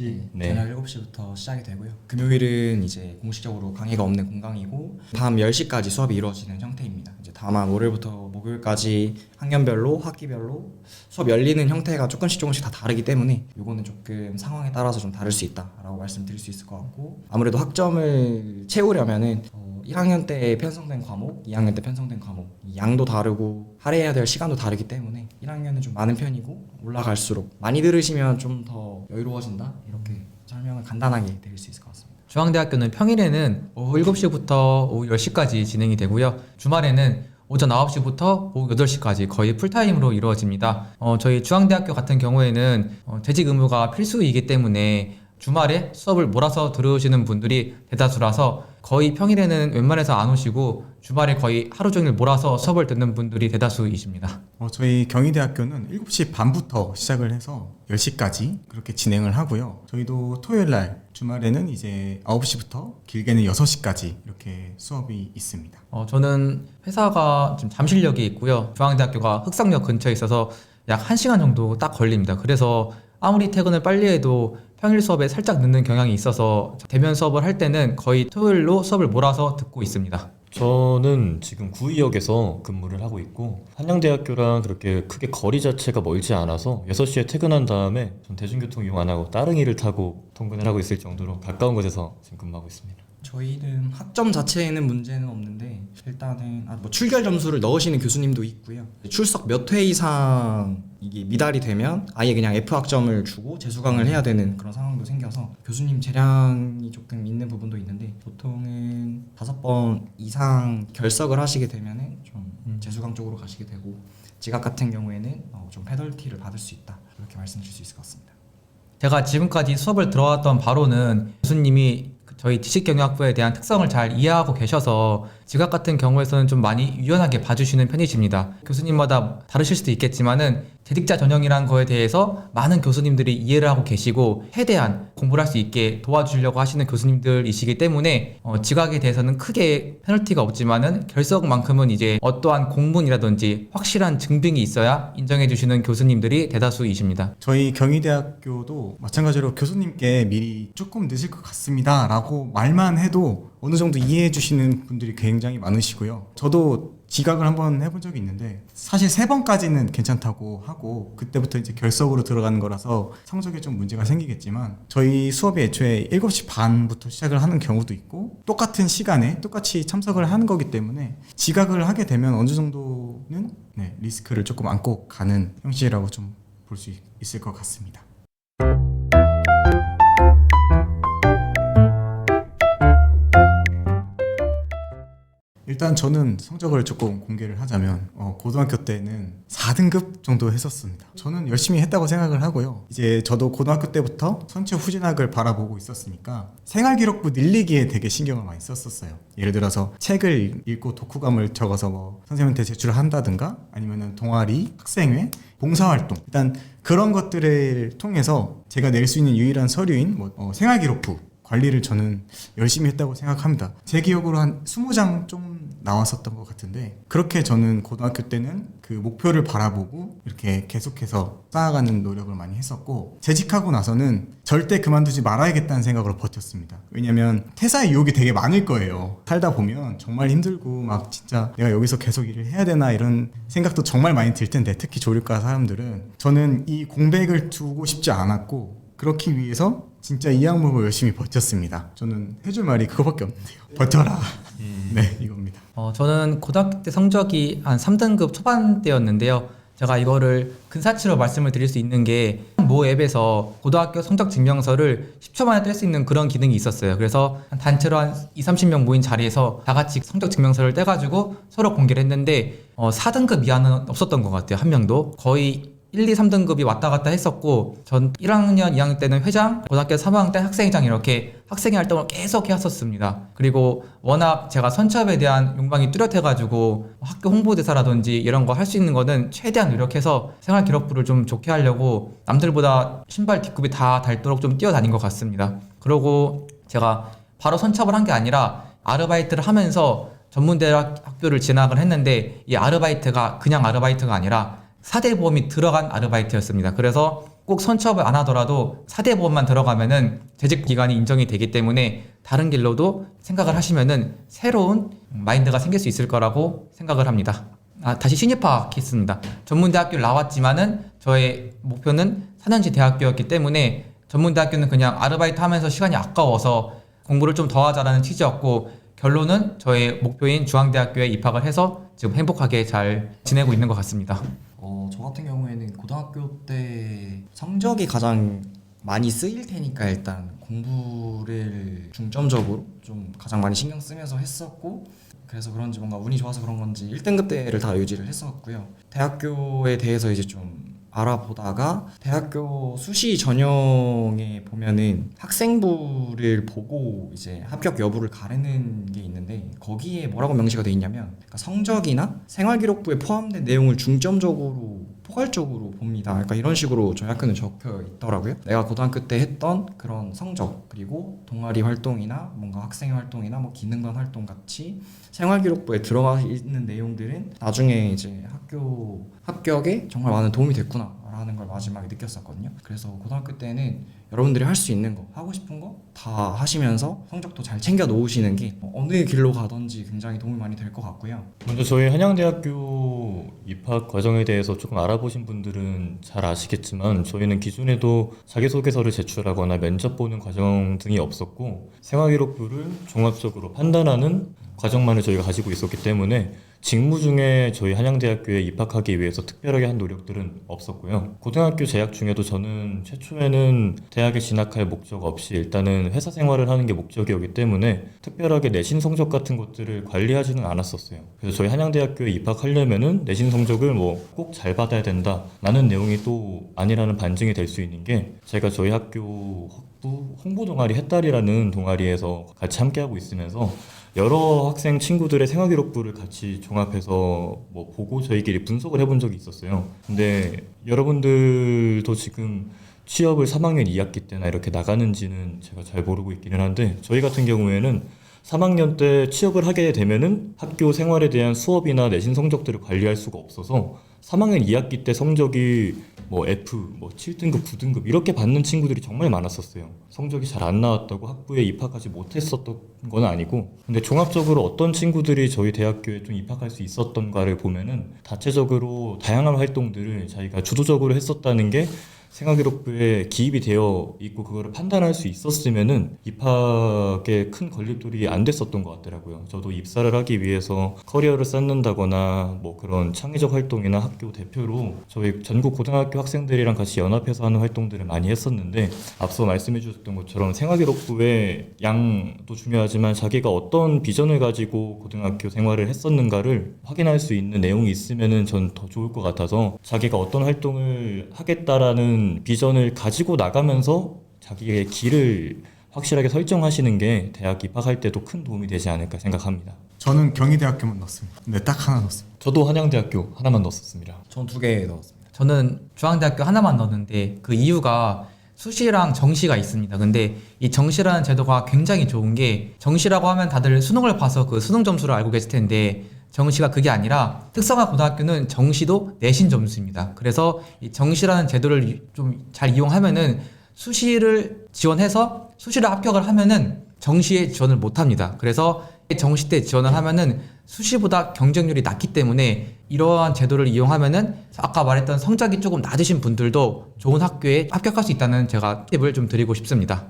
7시. 네. 저녁 7시부터 시작이 되고요. 금요일은 이제 공식적으로 강의가 없는 공강이고 밤 10시까지 수업이 이루어지는 형태입니다. 이제 다만 월요일부터 목요일까지 학년별로 학기별로 수업 열리는 형태가 조금씩 다 다르기 때문에 요거는 조금 상황에 따라서 좀 다를 수 있다라고 말씀드릴 수 있을 것 같고, 아무래도 학점을 채우려면은 1학년 때 편성된 과목, 2학년 때 편성된 과목 이 양도 다르고 할애해야 될 시간도 다르기 때문에 1학년은 좀 많은 편이고 올라갈수록 많이 들으시면 좀 더 여유로워진다, 이렇게 설명을 간단하게 드릴 수 있을 것 같습니다. 중앙대학교는 평일에는 오후 7시부터 오후 10시까지 진행이 되고요. 주말에는 오전 9시부터 오후 8시까지 거의 풀타임으로 이루어집니다. 저희 중앙대학교 같은 경우에는 재직 의무가 필수이기 때문에 주말에 수업을 몰아서 들으시는 분들이 대다수라서 거의 평일에는 웬만해서 안 오시고 주말에 거의 하루 종일 몰아서 수업을 듣는 분들이 대다수이십니다. 저희 경희대학교는 7시 반부터 시작을 해서 10시까지 그렇게 진행을 하고요. 저희도 토요일날 주말에는 이제 9시부터 길게는 6시까지 이렇게 수업이 있습니다. 저는 회사가 지금 잠실역에 있고요. 중앙대학교가 흑석역 근처에 있어서 약 1시간 정도 딱 걸립니다. 그래서 아무리 퇴근을 빨리 해도 평일 수업에 살짝 늦는 경향이 있어서 대면 수업을 할 때는 거의 토요일로 수업을 몰아서 듣고 있습니다. 저는 지금 구의역에서 근무를 하고 있고 한양대학교랑 그렇게 크게 거리 자체가 멀지 않아서 6시에 퇴근한 다음에 전 대중교통 이용 안 하고 따릉이를 타고 통근을 하고 있을 정도로 가까운 곳에서 지금 근무하고 있습니다. 저희는 학점 자체에는 문제는 없는데 일단은 뭐 출결 점수를 넣으시는 교수님도 있고요. 출석 몇 회 이상 이게 미달이 되면 아예 그냥 F 학점을 주고 재수강을 해야 되는 그런 상황도 생겨서 교수님 재량이 조금 있는 부분도 있는데 보통은 5번 이상 결석을 하시게 되면은 좀 재수강 쪽으로 가시게 되고, 지각 같은 경우에는 좀 페널티를 받을 수 있다, 이렇게 말씀드릴 수 있을 것 같습니다. 제가 지금까지 수업을 들어왔던 바로는 교수님이 저희 지식경영학부에 대한 특성을 잘 이해하고 계셔서 지각 같은 경우에서는 좀 많이 유연하게 봐주시는 편이십니다. 교수님마다 다르실 수도 있겠지만은 재직자 전형이라는 거에 대해서 많은 교수님들이 이해를 하고 계시고 최대한 공부를 할 수 있게 도와주려고 하시는 교수님들이시기 때문에 지각에 대해서는 크게 페널티가 없지만은 결석만큼은 이제 어떠한 공문이라든지 확실한 증빙이 있어야 인정해 주시는 교수님들이 대다수이십니다. 저희 경희대학교도 마찬가지로 교수님께 미리 조금 늦을 것 같습니다 라고 말만 해도 어느 정도 이해해 주시는 분들이 굉장히 많으시고요. 저도 지각을 한번 해본 적이 있는데 사실 3번까지는 괜찮다고 하고 그때부터 이제 결석으로 들어가는 거라서 성적에 좀 문제가 생기겠지만 저희 수업이 애초에 7시 반부터 시작을 하는 경우도 있고 똑같은 시간에 똑같이 참석을 하는 거기 때문에 지각을 하게 되면 어느 정도는 리스크를 조금 안고 가는 형식이라고 좀 볼 수 있을 것 같습니다. 일단 저는 성적을 조금 공개를 하자면 고등학교 때는 4등급 정도 했었습니다. 저는 열심히 했다고 생각을 하고요. 이제 저도 고등학교 때부터 선체 후진학을 바라보고 있었으니까 생활기록부 늘리기에 되게 신경을 많이 썼었어요. 예를 들어서 책을 읽고 독후감을 적어서 뭐 선생님한테 제출을 한다든가 아니면은 동아리, 학생회, 봉사활동, 일단 그런 것들을 통해서 제가 낼 수 있는 유일한 서류인 생활기록부 관리를 저는 열심히 했다고 생각합니다. 제 기억으로 한 20장 좀 나왔었던 것 같은데 그렇게 저는 고등학교 때는 그 목표를 바라보고 이렇게 계속해서 쌓아가는 노력을 많이 했었고, 재직하고 나서는 절대 그만두지 말아야겠다는 생각으로 버텼습니다. 왜냐면 퇴사의 유혹이 되게 많을 거예요. 살다 보면 정말 힘들고 막 진짜 내가 여기서 계속 일을 해야 되나 이런 생각도 정말 많이 들 텐데, 특히 조류과 사람들은. 저는 이 공백을 두고 싶지 않았고 그렇기 위해서 진짜 이 악물고 열심히 버텼습니다. 저는 해줄 말이 그거밖에 없는데요. 버텨라. 네, 이겁니다. 저는 고등학교 때 성적이 한 3등급 초반대였는데요. 제가 이거를 근사치로 말씀을 드릴 수 있는 게 모 앱에서 고등학교 성적 증명서를 10초 만에 뗄 수 있는 그런 기능이 있었어요. 그래서 단체로 한 20-30명 모인 자리에서 다 같이 성적 증명서를 떼가지고 서로 공개를 했는데 4등급 이하는 없었던 것 같아요. 한 명도. 거의 1, 2, 3등급이 왔다 갔다 했었고, 전 1학년, 2학년 때는 회장, 고등학교 3학년 때 학생회장 이렇게 학생회 활동을 계속 해왔었습니다. 그리고 워낙 제가 선취업에 대한 욕망이 뚜렷해가지고 학교 홍보대사라든지 이런 거 할 수 있는 거는 최대한 노력해서 생활기록부를 좀 좋게 하려고 남들보다 신발 뒷굽이 다 닳도록 좀 뛰어다닌 것 같습니다. 그리고 제가 바로 선취업을 한 게 아니라 아르바이트를 하면서 전문대학 학교를 진학을 했는데 이 아르바이트가 그냥 아르바이트가 아니라 사대보험이 들어간 아르바이트였습니다. 그래서 꼭 선취업을 안 하더라도 4대 보험만 들어가면은 재직 기간이 인정이 되기 때문에 다른 길로도 생각을 하시면은 새로운 마인드가 생길 수 있을 거라고 생각을 합니다. 다시 신입학 케이스입니다. 전문대학교를 나왔지만은 저의 목표는 4년제 대학교였기 때문에 전문대학교는 그냥 아르바이트 하면서 시간이 아까워서 공부를 좀 더 하자라는 취지였고, 결론은 저의 목표인 중앙대학교에 입학을 해서 지금 행복하게 잘 지내고 있는 것 같습니다. 저 같은 경우에는 고등학교 때 성적이 가장 많이 쓰일 테니까 일단 공부를 중점적으로 좀 가장 많이 신경 쓰면서 했었고, 그래서 그런지 뭔가 운이 좋아서 그런 건지 1등급 대를 다 유지를 했었고요. 대학교에 대해서 이제 좀 알아보다가 대학교 수시 전형에 보면은 학생부를 보고 이제 합격 여부를 가르는 게 있는데, 거기에 뭐라고 명시가 돼 있냐면 그러니까 성적이나 생활기록부에 포함된 내용을 중점적으로 포괄적으로 봅니다. 그러니까 이런 식으로 저희 학교는 적혀 있더라고요. 내가 고등학교 때 했던 그런 성적, 그리고 동아리 활동이나 뭔가 학생 활동이나 뭐 기능반 활동 같이 생활기록부에 들어가 있는 내용들은 나중에 이제 학교 합격에 정말 많은 도움이 됐구나 라는 걸 마지막에 느꼈었거든요. 그래서 고등학교 때는 여러분들이 할 수 있는 거, 하고 싶은 거 다 하시면서 성적도 잘 챙겨 놓으시는 게 어느 길로 가든지 굉장히 도움이 많이 될 것 같고요. 먼저 저희 한양대학교 입학 과정에 대해서 조금 알아보신 분들은 잘 아시겠지만, 저희는 기존에도 자기소개서를 제출하거나 면접 보는 과정 등이 없었고, 생활기록부를 종합적으로 판단하는 과정만을 저희가 가지고 있었기 때문에 직무 중에 저희 한양대학교에 입학하기 위해서 특별하게 한 노력들은 없었고요. 고등학교 재학 중에도 저는 최초에는 대학에 진학할 목적 없이 일단은 회사 생활을 하는 게 목적이었기 때문에 특별하게 내신 성적 같은 것들을 관리하지는 않았었어요. 그래서 저희 한양대학교에 입학하려면은 내신 성적을 뭐 꼭 잘 받아야 된다 라는 내용이 또 아니라는 반증이 될 수 있는 게, 제가 저희 학교 홍보 동아리 햇달이라는 동아리에서 같이 함께하고 있으면서 여러 학생 친구들의 생활기록부를 같이 종합해서 뭐 보고 저희끼리 분석을 해본 적이 있었어요. 근데 여러분들도 지금 취업을 3학년 2학기 때나 이렇게 나가는지는 제가 잘 모르고 있기는 한데, 저희 같은 경우에는 3학년 때 취업을 하게 되면은 학교 생활에 대한 수업이나 내신 성적들을 관리할 수가 없어서 3학년 2학기 때 성적이 뭐 F, 뭐 7등급, 9등급 이렇게 받는 친구들이 정말 많았었어요. 성적이 잘 안 나왔다고 학부에 입학하지 못했었던 건 아니고, 근데 종합적으로 어떤 친구들이 저희 대학교에 좀 입학할 수 있었던가를 보면은 다체적으로 다양한 활동들을 자기가 주도적으로 했었다는 게 생활기록부에 기입이 되어 있고, 그거를 판단할 수 있었으면은 입학에 큰 걸림돌이 안 됐었던 것 같더라고요. 저도 입사를 하기 위해서 커리어를 쌓는다거나 뭐 그런 창의적 활동이나 학교 대표로 저희 전국 고등학교 학생들이랑 같이 연합해서 하는 활동들을 많이 했었는데, 앞서 말씀해 주셨던 것처럼 생활기록부의 양도 중요하지만 자기가 어떤 비전을 가지고 고등학교 생활을 했었는가를 확인할 수 있는 내용이 있으면은 전 더 좋을 것 같아서, 자기가 어떤 활동을 하겠다라는 비전을 가지고 나가면서 자기의 길을 확실하게 설정하시는 게 대학 입학할 때도 큰 도움이 되지 않을까 생각합니다. 저는 경희대학교만 넣었습니다. 근데 딱 하나 넣었습니다. 저도 한양대학교 하나만 넣었습니다. 전 2개 넣었습니다. 저는 중앙대학교 하나만 넣었는데 그 이유가 수시랑 정시가 있습니다. 근데 이 정시라는 제도가 굉장히 좋은 게, 정시라고 하면 다들 수능을 봐서 그 수능 점수를 알고 계실 텐데, 정시가 그게 아니라 특성화 고등학교는 정시도 내신 점수입니다. 그래서 이 정시라는 제도를 좀 잘 이용하면은 수시를 지원해서 수시를 합격을 하면은 정시에 지원을 못 합니다. 그래서 정시 때 지원을 하면은 수시보다 경쟁률이 낮기 때문에 이러한 제도를 이용하면은 아까 말했던 성적이 조금 낮으신 분들도 좋은 학교에 합격할 수 있다는 제가 팁을 좀 드리고 싶습니다.